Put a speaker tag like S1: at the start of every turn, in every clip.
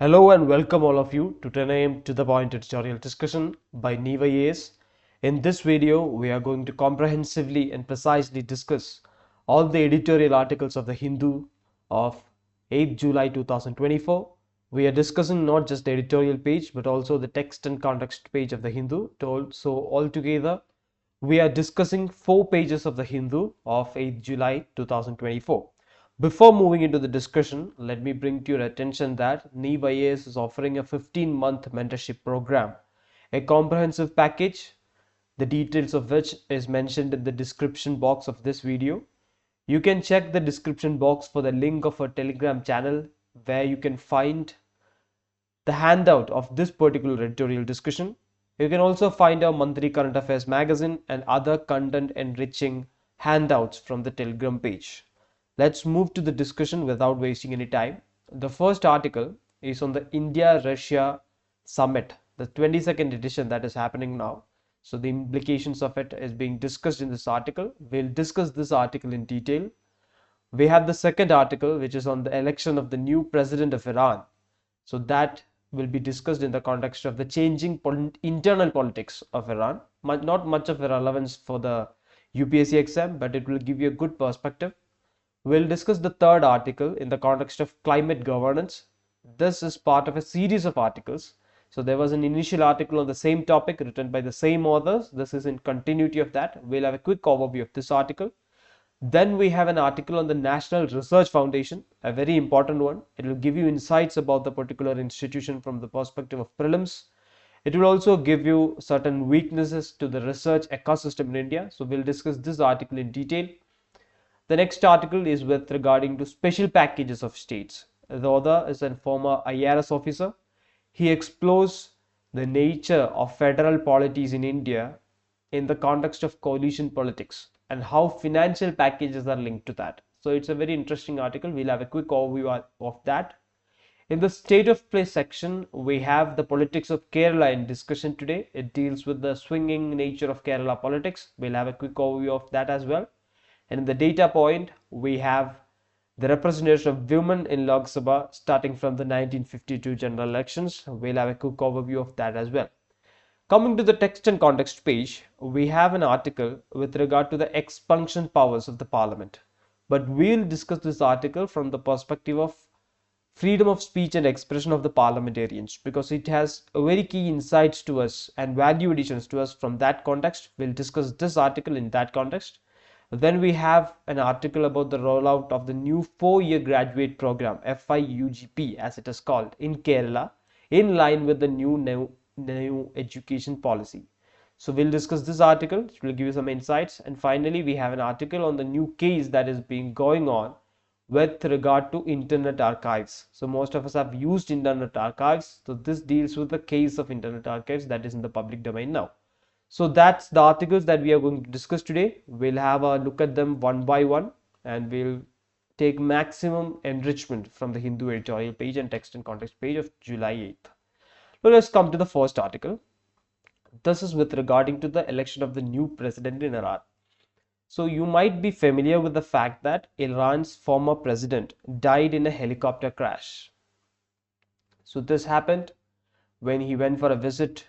S1: Hello and welcome all of you to 10 a.m. to the point editorial discussion by Neva Yes. In this video, we are going to comprehensively and precisely discuss all the editorial articles of the Hindu of 8th July 2024. We are discussing not just the editorial page but also the text and context page of the Hindu. So altogether, we are discussing 4 pages of the Hindu of 8th July 2024. Before moving into the discussion, let me bring to your attention that NEEV IAS is offering a 15-month mentorship program, a comprehensive package, the details of which is mentioned in the description box of this video. You can check the description box for the link of our Telegram channel where you can find the handout of this particular editorial discussion. You can also find our monthly current affairs magazine and other content enriching handouts from the Telegram page. Let's move to the discussion without wasting any time. The first article is on the India-Russia summit, the 22nd edition that is happening now. So the implications of it is being discussed in this article. We'll discuss this article in detail. We have the second article, which is on the election of the new president of Iran. So that will be discussed in the context of the changing internal politics of Iran. Not much of a relevance for the UPSC exam, but it will give you a good perspective. We'll discuss the third article in the context of climate governance. This is part of a series of articles. So there was an initial article on the same topic written by the same authors. This is in continuity of that. We'll have a quick overview of this article. Then we have an article on the National Research Foundation, a very important one. It will give you insights about the particular institution from the perspective of prelims. It will also give you certain weaknesses to the research ecosystem in India. So we'll discuss this article in detail. The next article is with regarding to special packages of states. The author is a former IRS officer. He explores the nature of federal polities in India in the context of coalition politics and how financial packages are linked to that. So it's a very interesting article. We'll have a quick overview of that. In the state of play section, we have the politics of Kerala in discussion today. It deals with the swinging nature of Kerala politics. We'll have a quick overview of that as well. And in the data point, we have the representation of women in Lok Sabha starting from the 1952 general elections. We'll have a quick overview of that as well. Coming to the text and context page, we have an article with regard to the expunction powers of the parliament. But we'll discuss this article from the perspective of freedom of speech and expression of the parliamentarians because it has a very key insights to us and value additions to us from that context. We'll discuss this article in that context. Then we have an article about the rollout of the new 4-year graduate program, FIUGP as it is called, in Kerala, in line with the new education policy. So we'll discuss this article, it will give you some insights. And finally, we have an article on the new case that is being going on with regard to Internet archives. So most of us have used Internet archives. So this deals with the case of Internet archives that is in the public domain now. So that's the articles that we are going to discuss today. We'll have a look at them one by one and we'll take maximum enrichment from the Hindu editorial page and text and context page of July 8th. So let's come to the first article. This is with regarding to the election of the new president in Iran. So you might be familiar with the fact that Iran's former president died in a helicopter crash. So this happened when he went for a visit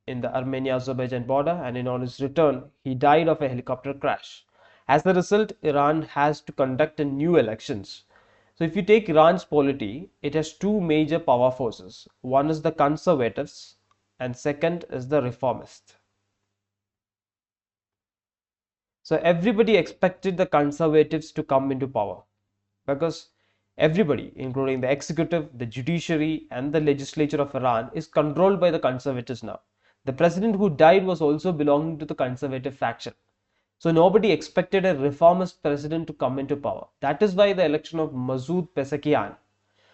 S1: in the Armenia-Azerbaijan border, and on his return, he died of a helicopter crash. As a result, Iran has to conduct a new elections. So if you take Iran's polity, it has two major power forces. One is the conservatives and second is the reformists. So everybody expected the conservatives to come into power because everybody, including the executive, the judiciary and the legislature of Iran, is controlled by the conservatives now. The president who died was also belonging to the conservative faction. So nobody expected a reformist president to come into power. That is why the election of Masoud Pezeshkian,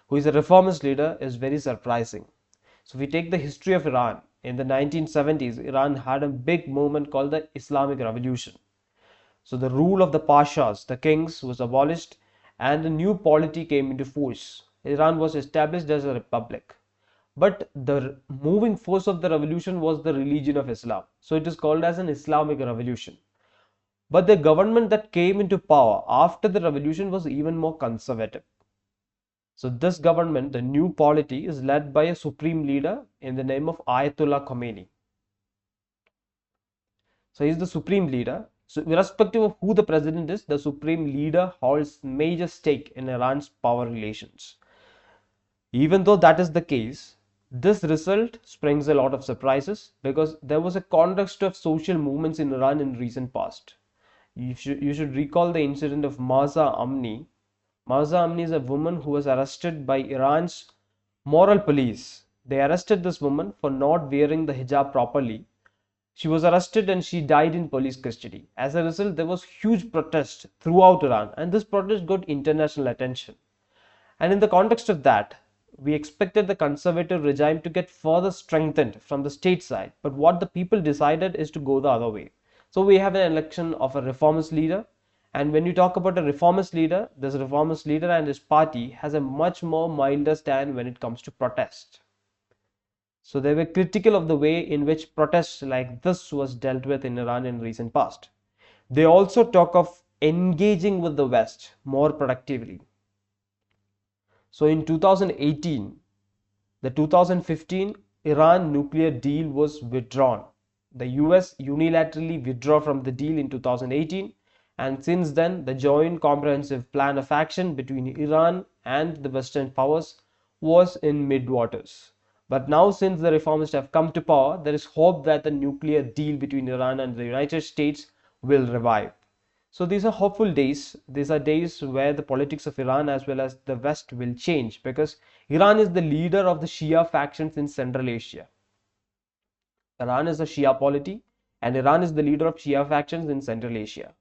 S1: who is a reformist leader, is very surprising. So if we take the history of Iran, in the 1970s, Iran had a big movement called the Islamic Revolution. So the rule of the pashas, the kings, was abolished and a new polity came into force. Iran was established as a republic. But the moving force of the revolution was the religion of Islam. So it is called as an Islamic revolution. But the government that came into power after the revolution was even more conservative. So this government, the new polity, is led by a supreme leader in the name of Ayatollah Khomeini. So he's the supreme leader. So irrespective of who the president is, the supreme leader holds major stake in Iran's power relations. Even though that is the case, this result springs a lot of surprises because there was a context of social movements in Iran in recent past. You should recall the incident of Mahsa Amini. Mahsa Amini is a woman who was arrested by Iran's moral police. They arrested this woman for not wearing the hijab properly. She was arrested and she died in police custody. As a result, there was huge protest throughout Iran, and this protest got international attention. And in the context of that, we expected the conservative regime to get further strengthened from the state side. But what the people decided is to go the other way. So we have an election of a reformist leader. And when you talk about a reformist leader, this reformist leader and his party has a much more milder stand when it comes to protest. So they were critical of the way in which protests like this was dealt with in Iran in recent past. They also talk of engaging with the West more productively. So in 2018, the 2015 Iran nuclear deal was withdrawn. The US unilaterally withdrew from the deal in 2018, and since then the joint comprehensive plan of action between Iran and the Western powers was in mid-waters. But now, since the reformists have come to power, there is hope that the nuclear deal between Iran and the United States will revive. So these are hopeful days. These are days where the politics of Iran as well as the West will change, because Iran is the leader of the Shia factions in Central Asia. Iran is a Shia polity, and Iran is the leader of Shia factions in Central Asia.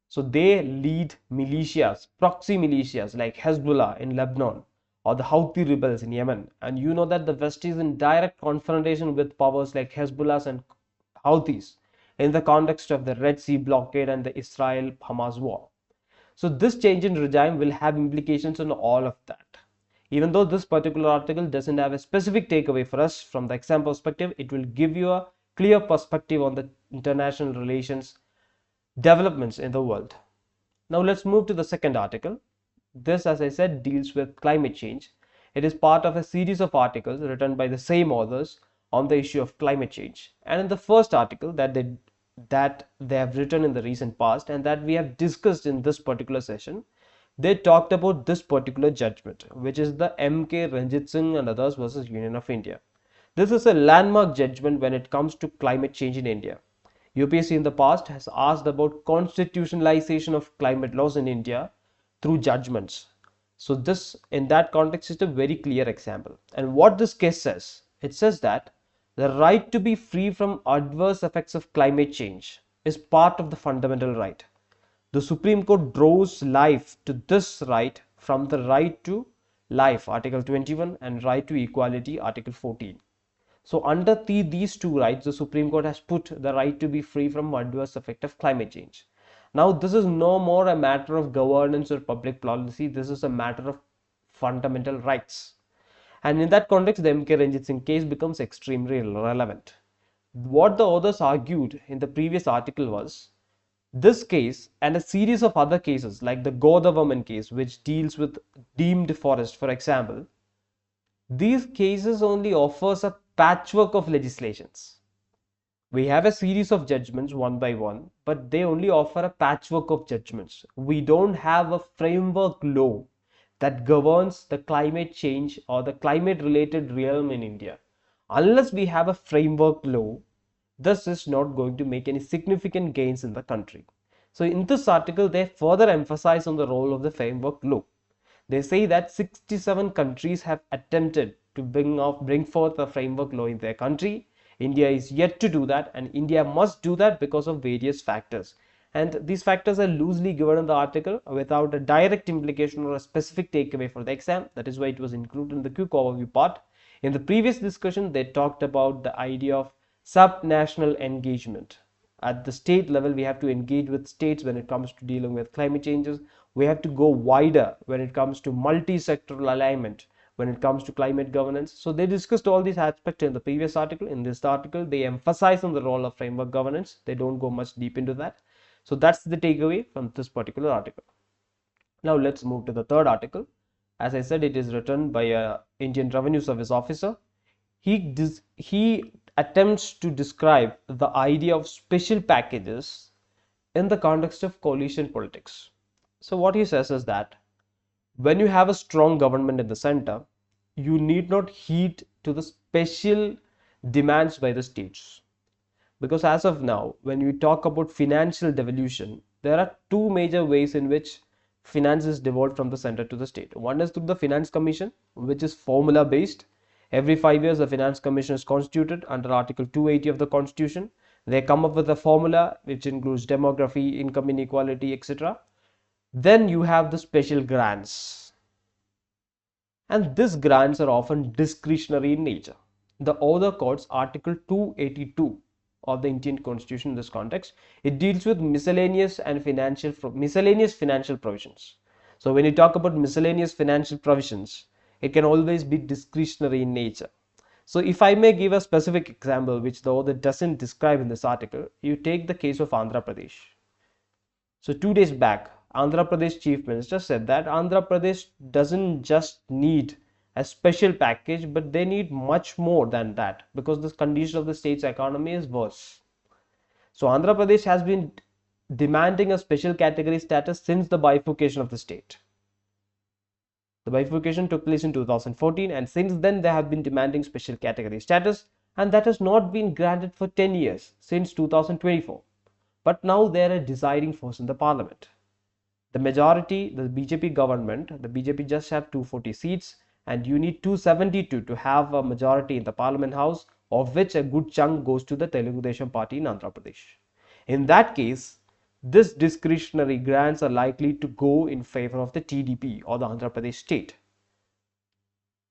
S1: So they lead militias, proxy militias like Hezbollah in Lebanon or the Houthi rebels in Yemen. And you know that the West is in direct confrontation with powers like Hezbollah and Houthis in the context of the Red Sea blockade and the Israel-Hamas war. So this change in regime will have implications on all of that. Even though this particular article doesn't have a specific takeaway for us from the exam perspective, it will give you a clear perspective on the international relations developments in the world. Now let's move to the second article. This, as I said, deals with climate change. It is part of a series of articles written by the same authors on the issue of climate change. And in the first article that they have written in the recent past and that we have discussed in this particular session, they talked about this particular judgment, which is the M.K. Ranjit Singh and others versus Union of India. This is a landmark judgment when it comes to climate change in India. UPSC in the past has asked about constitutionalization of climate laws in India through judgments. So this, in that context, is a very clear example. And what this case says, it says that the right to be free from adverse effects of climate change is part of the fundamental right. The Supreme Court draws life to this right from the right to life, Article 21, and right to equality, Article 14. So under these two rights, the Supreme Court has put the right to be free from adverse effect of climate change. Now, this is no more a matter of governance or public policy. This is a matter of fundamental rights. And in that context, the M.K. Ranjit Singh case becomes extremely relevant. What the authors argued in the previous article was this case and a series of other cases like the Godavarman case, which deals with deemed forest, for example. These cases only offers a patchwork of legislations. We have a series of judgments one by one, but they only offer a patchwork of judgments. We don't have a framework law that governs the climate change or the climate related realm in India. Unless we have a framework law, this is not going to make any significant gains in the country. So in this article, they further emphasize on the role of the framework law. They say that 67 countries have attempted to bring forth a framework law in their country. India is yet to do that, and India must do that because of various factors. And these factors are loosely given in the article without a direct implication or a specific takeaway for the exam. That is why it was included in the quick overview part. In the previous discussion, they talked about the idea of subnational engagement. At the state level, we have to engage with states when it comes to dealing with climate changes. We have to go wider when it comes to multi-sectoral alignment, when it comes to climate governance. So they discussed all these aspects in the previous article. In this article, they emphasize on the role of framework governance. They don't go much deep into that. So that's the takeaway from this particular article. Now let's move to the third article. As I said, it is written by a Indian Revenue Service officer. He attempts to describe the idea of special packages in the context of coalition politics. So what he says is that when you have a strong government in the center, you need not heed to the special demands by the states. Because as of now, when we talk about financial devolution, there are two major ways in which finance is devolved from the center to the state. One is through the Finance Commission, which is formula based. Every 5 years, the Finance Commission is constituted under Article 280 of the Constitution. They come up with a formula which includes demography, income inequality, etc. Then you have the special grants, and these grants are often discretionary in nature. The other quotes Article 282 of the Indian Constitution in this context. It deals with miscellaneous financial provisions. So when you talk about miscellaneous financial provisions, it can always be discretionary in nature. So if I may give a specific example which the author doesn't describe in this article, you take the case of Andhra Pradesh. So 2 days back, Andhra Pradesh Chief Minister said that Andhra Pradesh doesn't just need a special package, but they need much more than that because the condition of the state's economy is worse. So Andhra Pradesh has been demanding a special category status since the bifurcation of the state. The bifurcation took place in 2014, and since then they have been demanding special category status, and that has not been granted for 10 years since 2024. But now they are a deciding force in the parliament. The majority, the BJP government, the BJP just have 240 seats, and you need 272 to have a majority in the parliament house, of which a good chunk goes to the Telugu Desam party in Andhra Pradesh. In that case, this discretionary grants are likely to go in favor of the TDP or the Andhra Pradesh state.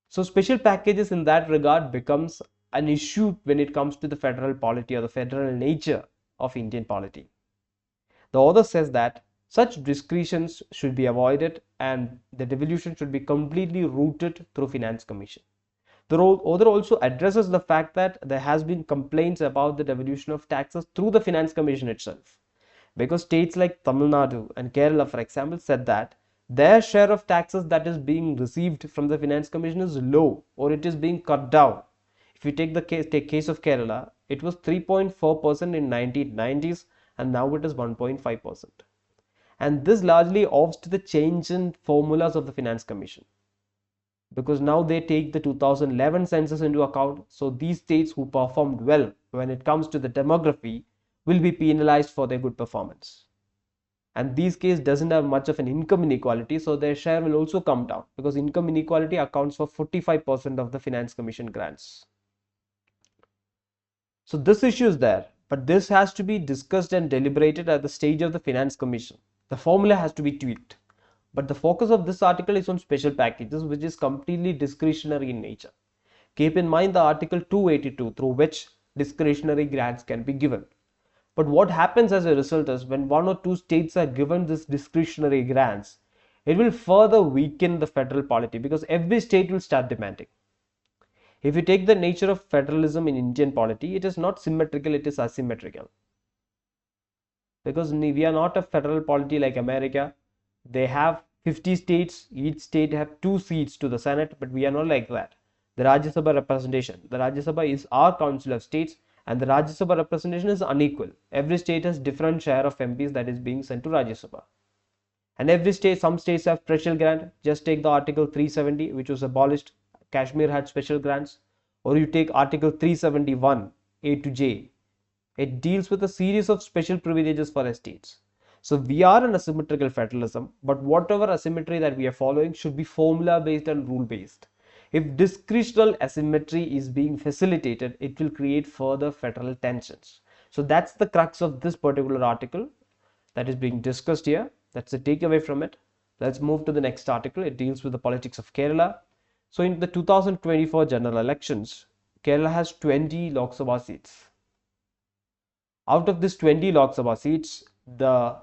S1: So special packages in that regard becomes an issue when it comes to the federal polity or the federal nature of Indian polity. The author says that such discretions should be avoided and the devolution should be completely rooted through Finance Commission. The author also addresses the fact that there has been complaints about the devolution of taxes through the Finance Commission itself, because states like Tamil Nadu and Kerala, for example, said that their share of taxes that is being received from the Finance Commission is low or it is being cut down. If you take the case of Kerala, it was 3.4% in 1990s and now it is 1.5%. And this largely owes to the change in formulas of the Finance Commission, because now they take the 2011 census into account. So these states who performed well when it comes to the demography will be penalized for their good performance. And these cases doesn't have much of an income inequality, so their share will also come down because income inequality accounts for 45% of the Finance Commission grants. So this issue is there, but this has to be discussed and deliberated at the stage of the Finance Commission. The formula has to be tweaked. But the focus of this article is on special packages, which is completely discretionary in nature. Keep in mind the Article 282 through which discretionary grants can be given. But what happens as a result is when one or two states are given this discretionary grants, it will further weaken the federal polity because every state will start demanding. If you take the nature of federalism in Indian polity, it is not symmetrical, it is asymmetrical. Because we are not a federal polity like America. They have 50 states, each state have 2 seats to the Senate, but we are not like that. The Rajya Sabha representation, the Rajya Sabha is our council of states, and the Rajya Sabha representation is unequal. Every state has different share of MPs that is being sent to Rajya Sabha. And every state, some states have special grant. Just take the Article 370, which was abolished. Kashmir had special grants. Or you take Article 371, A to J. It deals with a series of special privileges for states. So we are an asymmetrical federalism, but whatever asymmetry that we are following should be formula based and rule based. If discretional asymmetry is being facilitated, it will create further federal tensions. So that's the crux of this particular article that is being discussed here. That's the takeaway from it. Let's move to the next article. It deals with the politics of Kerala. So in the 2024 general elections, Kerala has 20 Lok Sabha seats. Out of this 20 Lok Sabha seats, the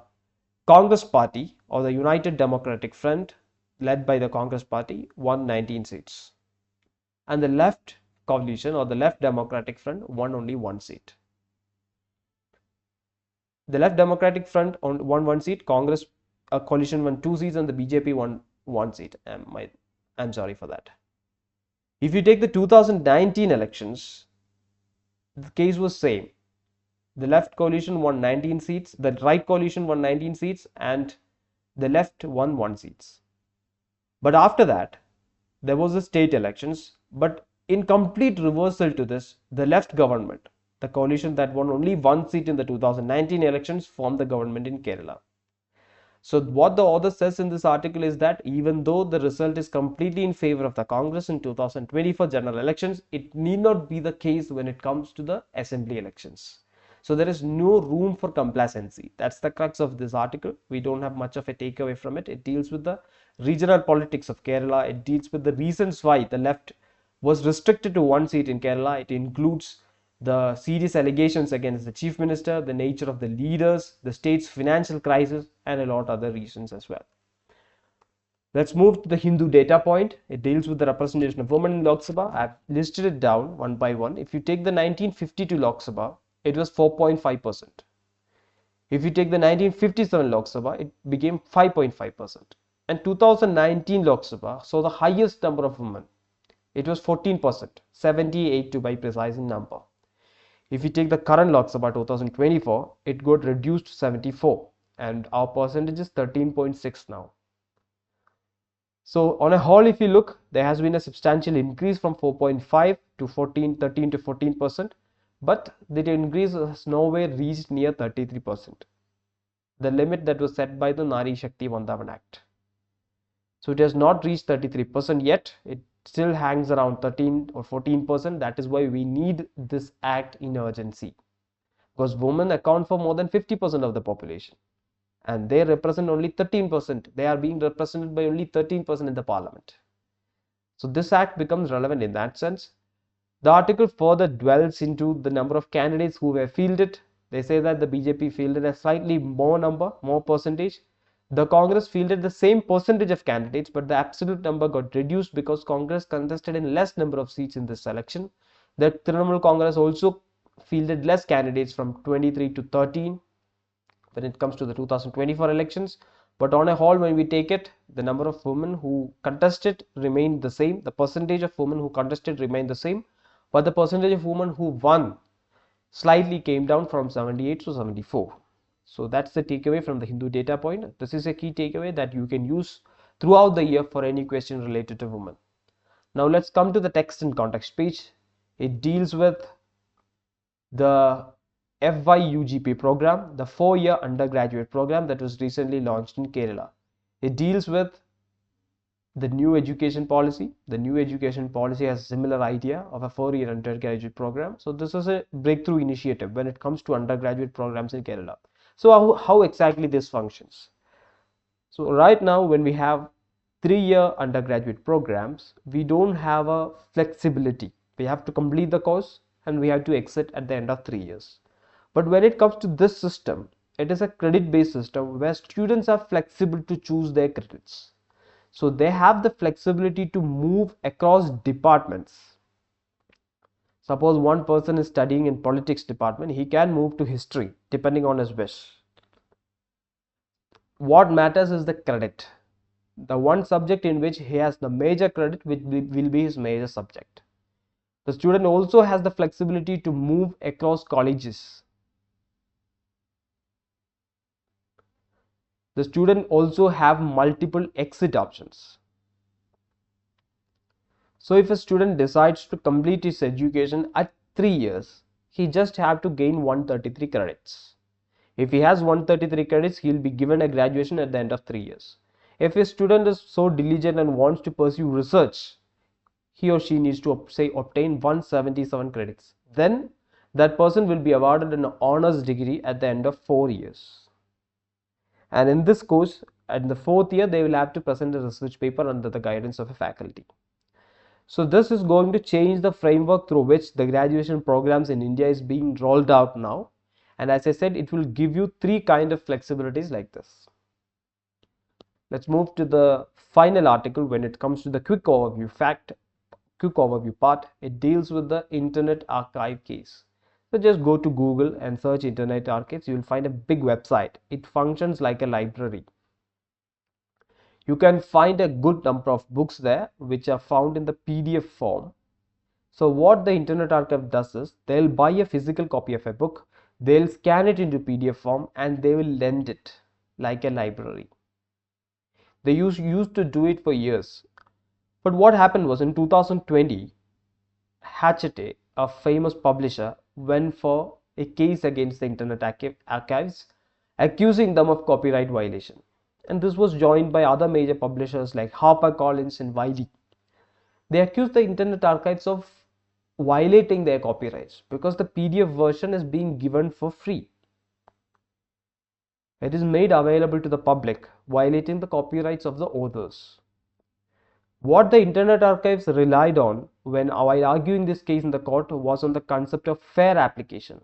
S1: Congress party or the United Democratic Front, led by the Congress party, won 19 seats. And the left coalition or the Left Democratic Front won only 1 seat. The Left Democratic Front won 1 seat, Congress coalition won 2 seats, and the BJP won 1 seat. I'm sorry for that. If you take the 2019 elections, the case was same. The left coalition won 19 seats, the right coalition won 19 seats, and the left won 1 seats. But after that, there was the state elections, but in complete reversal to this, the left government, the coalition that won only 1 seat in the 2019 elections, formed the government in Kerala. So what the author says in this article is that even though the result is completely in favor of the Congress in 2024 general elections, it need not be the case when it comes to the assembly elections. So there is no room for complacency. That's the crux of this article. We don't have much of a takeaway from it. It deals with the regional politics of Kerala. It deals with the reasons why the left was restricted to 1 seat in Kerala. It includes the serious allegations against the chief minister, the nature of the leaders, the state's financial crisis, and a lot other reasons as well. Let's move to the Hindu data point. It deals with the representation of women in Lok Sabha. I've listed it down one by one. If you take the 1952 Lok Sabha, it was 4.5%. If you take the 1957 Lok Sabha, it became 5.5%. And 2019 Lok Sabha saw the highest number of women. It was 14%, 78 to be precise in number. If you take the current Lok Sabha 2024, it got reduced to 74 and our percentage is 13.6 now. So on a whole, if you look, there has been a substantial increase from 4.5 to 13 to 14%, but the increase has nowhere reached near 33%, the limit that was set by the Nari Shakti Vandavan Act. So it has not reached 33% yet. It still hangs around 13 or 14%. That is why we need this act in urgency, because women account for more than 50% of the population and they represent only 13%. They are being represented by only 13% in the parliament. So this act becomes relevant in that sense. The article further dwells into the number of candidates who were fielded. They say that the BJP fielded a slightly more percentage. The Congress fielded the same percentage of candidates, but the absolute number got reduced because Congress contested in less number of seats in this election. The Trinamool Congress also fielded less candidates from 23 to 13 when it comes to the 2024 elections. But on a whole, when we take it, the number of women who contested remained the same. The percentage of women who contested remained the same, but the percentage of women who won slightly came down from 78 to 74. So that's the takeaway from the Hindu data point. This is a key takeaway that you can use throughout the year for any question related to women. Now let's come to the text and context page. It deals with the FYUGP program, the 4-year undergraduate program that was recently launched in Kerala. It deals with the new education policy. The new education policy has a similar idea of a 4-year undergraduate program. So this is a breakthrough initiative when it comes to undergraduate programs in Kerala. So how exactly this functions? So right now, when we have 3-year undergraduate programs, we don't have a flexibility. We have to complete the course and we have to exit at the end of 3 years. But when it comes to this system, it is a credit-based system where students are flexible to choose their credits. So they have the flexibility to move across departments. Suppose one person is studying in politics department, he can move to history depending on his wish. What matters is the credit. The one subject in which he has the major credit will be his major subject. The student also has the flexibility to move across colleges. The student also have multiple exit options. So if a student decides to complete his education at 3 years, he just have to gain 133 credits. If he has 133 credits, he will be given a graduation at the end of 3 years. If a student is so diligent and wants to pursue research, he or she needs to obtain 177 credits. Then that person will be awarded an honors degree at the end of 4 years. And in this course, at the 4th year, they will have to present a research paper under the guidance of a faculty. So this is going to change the framework through which the graduation programs in India is being rolled out now. And as I said, it will give you 3 kind of flexibilities like this. Let's move to the final article when it comes to the quick overview part. It deals with the Internet Archive case. So just go to Google and search Internet Archives. You will find a big website. It functions like a library. You can find a good number of books there which are found in the PDF form. So what the Internet Archive does is they'll buy a physical copy of a book, they'll scan it into PDF form, and they will lend it like a library. They used to do it for years. But what happened was in 2020, Hachette, a famous publisher, went for a case against the Internet Archives, accusing them of copyright violation. And this was joined by other major publishers like HarperCollins and Wiley. They accused the Internet Archives of violating their copyrights because the PDF version is being given for free. It is made available to the public, violating the copyrights of the authors. What the Internet Archives relied on when while arguing this case in the court was on the concept of fair application.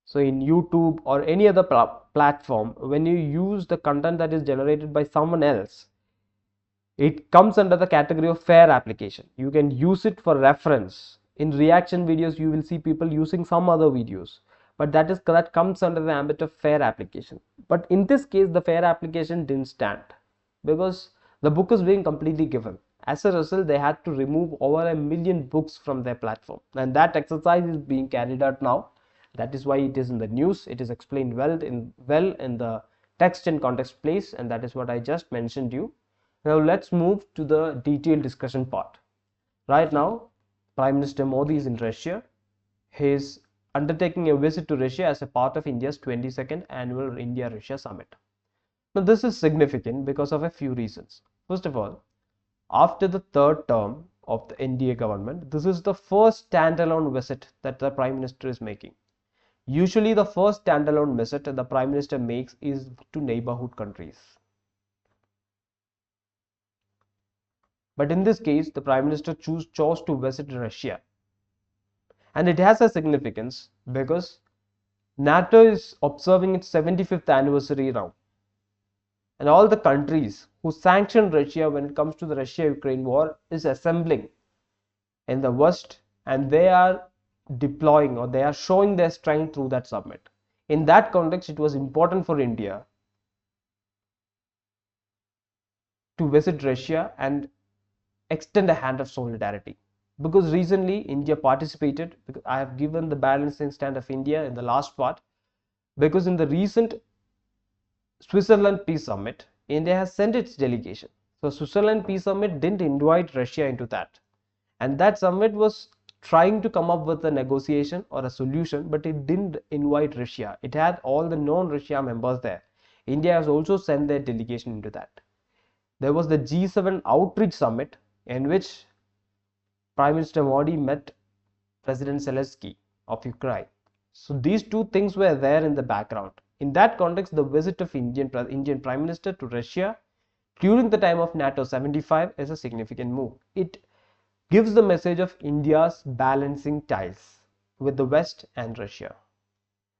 S1: So in YouTube or any other platform, when you use the content that is generated by someone else, it comes under the category of fair application. You can use it for reference. In reaction videos, you will see people using some other videos, but that comes under the ambit of fair application. But in this case, the fair application didn't stand because the book is being completely given. As a result, they had to remove over 1 million books from their platform, and that exercise is being carried out now. That is why it is in the news. It is explained well in the text and context place, and that is what I just mentioned you. Now let's move to the detailed discussion part. Right now, Prime Minister Modi is in Russia. He is undertaking a visit to Russia as a part of India's 22nd annual India-Russia summit. Now this is significant because of a few reasons. First of all, after the third term of the NDA government, this is the first standalone visit that the Prime Minister is making. Usually the first standalone visit that the Prime Minister makes is to neighborhood countries. But in this case, the Prime Minister chose to visit Russia. And it has a significance because NATO is observing its 75th anniversary now. And all the countries who sanctioned Russia when it comes to the Russia-Ukraine war is assembling in the West, and they are deploying or they are showing their strength through that summit. In that context, it was important for India to visit Russia and extend a hand of solidarity, because recently India participated. Because I have given the balancing stand of India in the last part, because in the recent Switzerland Peace Summit, India has sent its delegation. So Switzerland Peace Summit didn't invite Russia into that, and that summit was trying to come up with a negotiation or a solution, but it didn't invite Russia. It had all the non-Russia members there. India has also sent their delegation into that. There was the G7 outreach summit in which Prime Minister Modi met President Zelensky of Ukraine. So these two things were there in the background. In that context, the visit of Indian Prime Minister to Russia during the time of NATO 75 is a significant move. It gives the message of India's balancing ties with the West and Russia.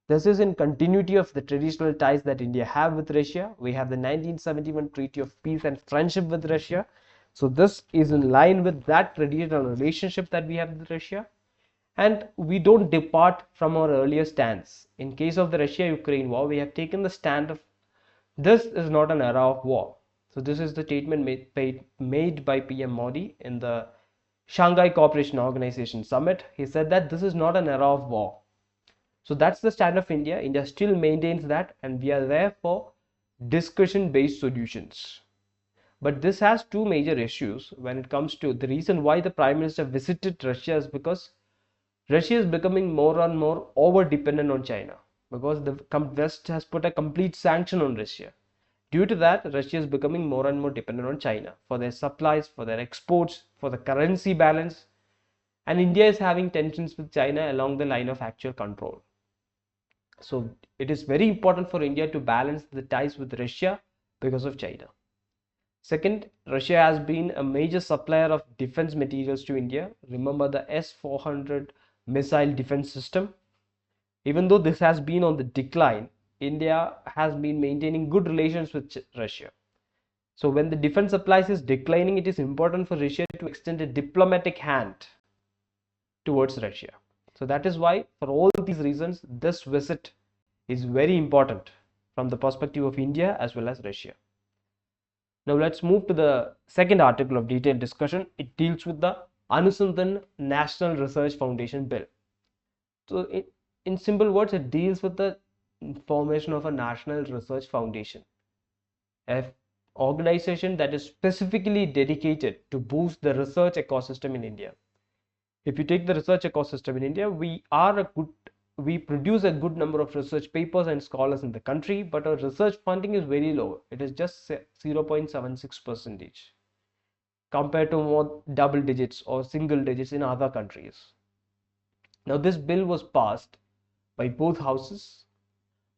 S1: This is in continuity of the traditional ties that India have with Russia. We have the 1971 Treaty of Peace and Friendship with Russia. So this is in line with that traditional relationship that we have with Russia. And we don't depart from our earlier stance. In case of the Russia-Ukraine war, we have taken the stand of this is not an era of war. So this is the statement made by PM Modi in the Shanghai Cooperation Organization Summit. He said that this is not an era of war. So that's the stand of India. India still maintains that, and we are there for discussion-based solutions. But this has two major issues when it comes to the reason why the Prime Minister visited Russia is because Russia is becoming more and more over-dependent on China, because the West has put a complete sanction on Russia. Due to that, Russia is becoming more and more dependent on China for their supplies, for their exports, for the currency balance, and India is having tensions with China along the line of actual control. So it is very important for India to balance the ties with Russia because of China. Second, Russia has been a major supplier of defense materials to India. Remember the S-400 missile defense system. Even though this has been on the decline, India has been maintaining good relations with Russia. So when the defense supplies is declining, it is important for Russia to extend a diplomatic hand towards Russia. So that is why, for all these reasons, this visit is very important. from the perspective of India as well as Russia. Now let's move to the second article of detailed discussion. It deals with the Anusandhan National Research Foundation Bill. So in simple words, it deals with the formation of a national research foundation, an organization that is specifically dedicated to boost the research ecosystem in India. If you take the research ecosystem in India, we produce a good number of research papers and scholars in the country, but our research funding is very low. It is just 0.76% compared to more double digits or single digits in other countries. Now, this bill was passed by both houses.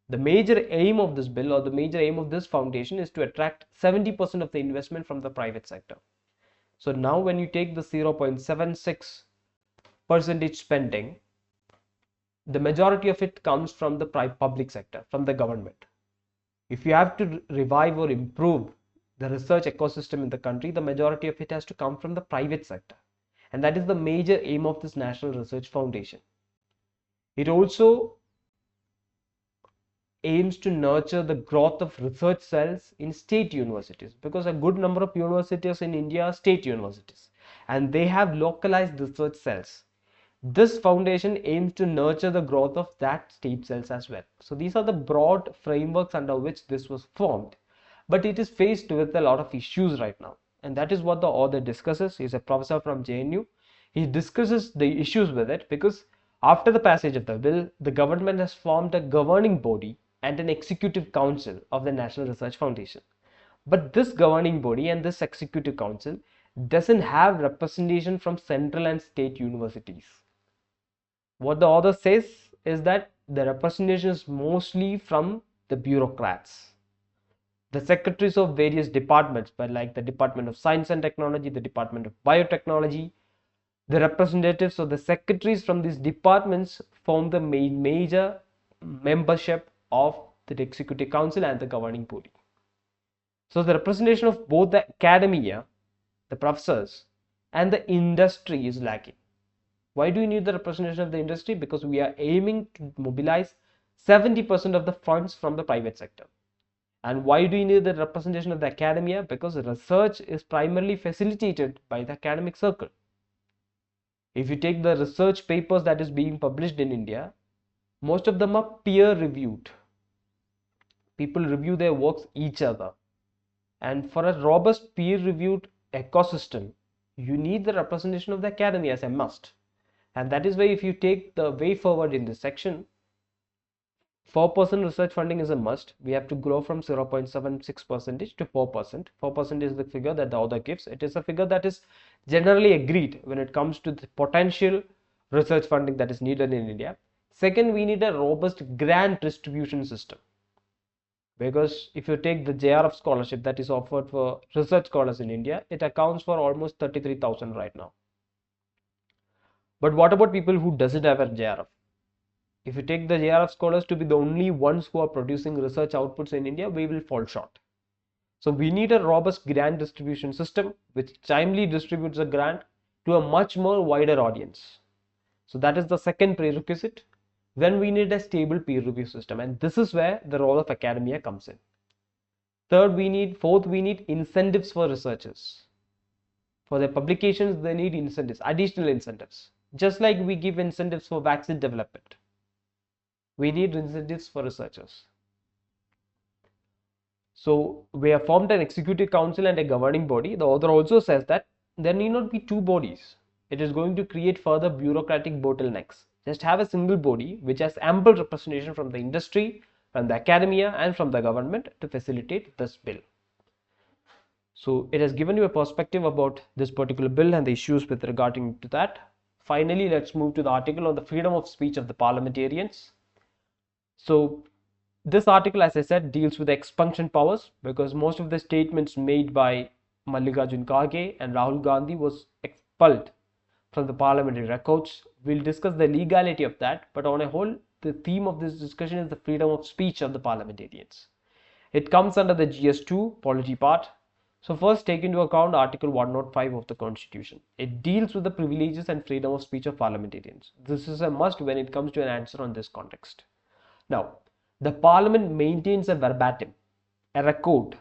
S1: The major aim of this bill, or the major aim of this foundation, is to attract 70% of the investment from the private sector. So now when you take the 0.76% spending, the majority of it comes from the public sector, from the government. If you have to revive or improve the research ecosystem in the country, the majority of it has to come from the private sector. And that is the major aim of this National Research Foundation. It also aims to nurture the growth of research cells in state universities, because a good number of universities in India are state universities and they have localized research cells. This foundation aims to nurture the growth of that state cells as well. So these are the broad frameworks under which this was formed, but it is faced with a lot of issues right now, and that is what the author discusses. He is a professor from JNU. He discusses the issues with it because after the passage of the bill, the government has formed a governing body and an executive council of the National Research Foundation. But this governing body and this executive council doesn't have representation from central and state universities. What the author says is that the representation is mostly from the bureaucrats, the secretaries of various departments, but like the Department of Science and Technology, the Department of Biotechnology. The representatives or the secretaries from these departments form the major membership of the executive council and the governing body. So the representation of both the academia, the professors, and the industry is lacking. Why do you need the representation of the industry? Because we are aiming to mobilize 70% of the funds from the private sector. And why do you need the representation of the academia? Because research is primarily facilitated by the academic circle. If you take the research papers that is being published in India, most of them are peer reviewed. People review their works each other. And for a robust peer reviewed ecosystem, you need the representation of the academia as a must. And that is why if you take the way forward in this section, 4% research funding is a must. We have to grow from 0.76% to 4%. 4% is the figure that the author gives. It is a figure that is generally agreed when it comes to the potential research funding that is needed in India. Second, we need a robust grant distribution system. Because if you take the JRF scholarship that is offered for research scholars in India, it accounts for almost 33,000 right now. But what about people who doesn't have a JRF? If you take the JRF scholars to be the only ones who are producing research outputs in India, we will fall short. So we need a robust grant distribution system which timely distributes the grant to a much more wider audience. So that is the second prerequisite. Then we need a stable peer review system, and this is where the role of academia comes in. Fourth, we need incentives for researchers. For their publications, they need incentives, additional incentives. Just like we give incentives for vaccine development, we need incentives for researchers. So we have formed an executive council and a governing body. The author also says that there need not be two bodies. It is going to create further bureaucratic bottlenecks. Just have a single body which has ample representation from the industry, from the academia, and from the government to facilitate this bill. So it has given you a perspective about this particular bill and the issues with regarding to that. Finally, let's move to the article on the freedom of speech of the parliamentarians. So this article, as I said, deals with the expunction powers, because most of the statements made by Mallikarjun Kharge and Rahul Gandhi was expelled from the parliamentary records. We'll discuss the legality of that, but on a whole, the theme of this discussion is the freedom of speech of the parliamentarians. It comes under the GS2 polity part. So first, take into account Article 105 of the Constitution. It deals with the privileges and freedom of speech of parliamentarians. This is a must when it comes to an answer on this context. Now, The parliament maintains a verbatim, a record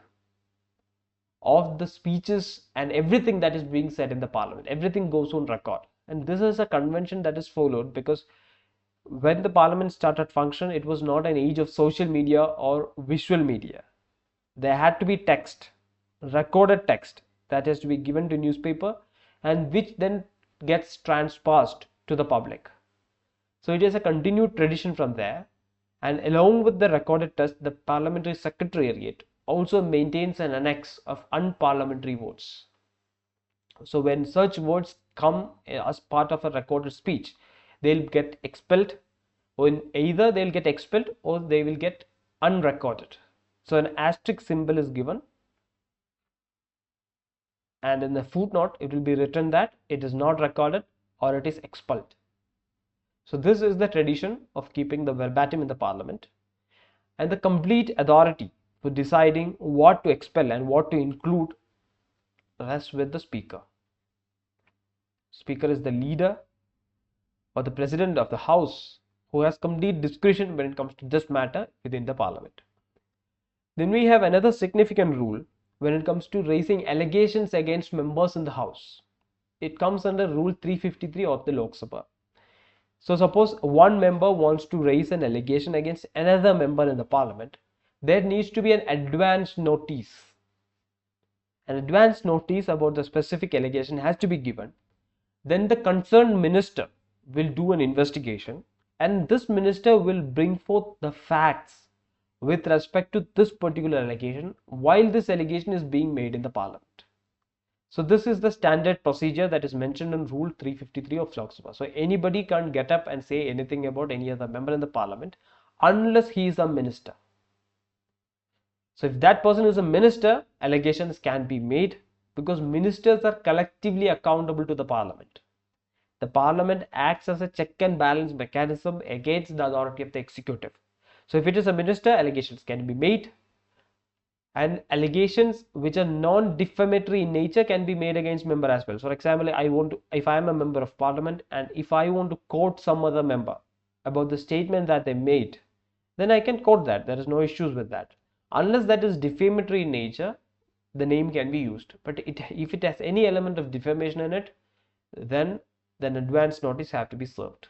S1: of the speeches and everything that is being said in the parliament. Everything goes on record. And this is a convention that is followed because when the parliament started function, it was not an age of social media or visual media. There had to be text, recorded text that has to be given to newspaper and which then gets transpassed to the public. So it is a continued tradition from there. And along with the recorded text, the parliamentary secretariat also maintains an annex of unparliamentary votes. So when such words come as part of a recorded speech, they'll get expelled, or either they'll get expelled or they will get unrecorded. So an asterisk symbol is given, and in the footnote it will be written that it is not recorded or it is expelled. So this is the tradition of keeping the verbatim in the parliament, and the complete authority for deciding what to expel and what to include rests with the speaker. Speaker is the leader or the president of the house who has complete discretion when it comes to this matter within the parliament. Then we have another significant rule when it comes to raising allegations against members in the house. It comes under rule 353 of the Lok Sabha. So suppose one member wants to raise an allegation against another member in the parliament, there needs to be an advance notice. An advance notice about the specific allegation has to be given. Then the concerned minister will do an investigation, and this minister will bring forth the facts with respect to this particular allegation while this allegation is being made in the parliament. So this is the standard procedure that is mentioned in rule 353 of Lok Sabha. So anybody can't get up and say anything about any other member in the parliament unless he is a minister. So if that person is a minister, allegations can be made because ministers are collectively accountable to the parliament. The parliament acts as a check and balance mechanism against the authority of the executive. So if it is a minister, allegations can be made, and allegations which are non-defamatory in nature can be made against member as well. So for example, if I am a member of parliament and if I want to quote some other member about the statement that they made, then I can quote that. There is no issues with that. Unless that is defamatory in nature, the name can be used. But if it has any element of defamation in it, then advance notice have to be served.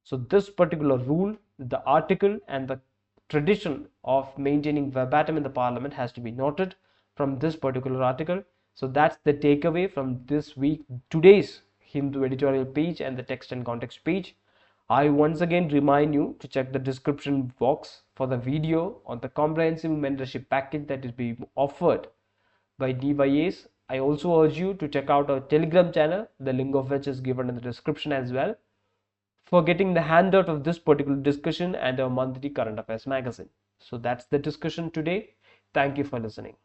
S1: So this particular rule, the article and the tradition of maintaining verbatim in the parliament has to be noted from this particular article. So that's the takeaway from today's Hindu editorial page and the text and context page. I once again remind you to check the description box for the video on the comprehensive mentorship package that is being offered by DYAs. I also urge you to check out our Telegram channel, the link of which is given in the description as well, for getting the handout of this particular discussion and our monthly current affairs magazine. So that's the discussion today. Thank you for listening.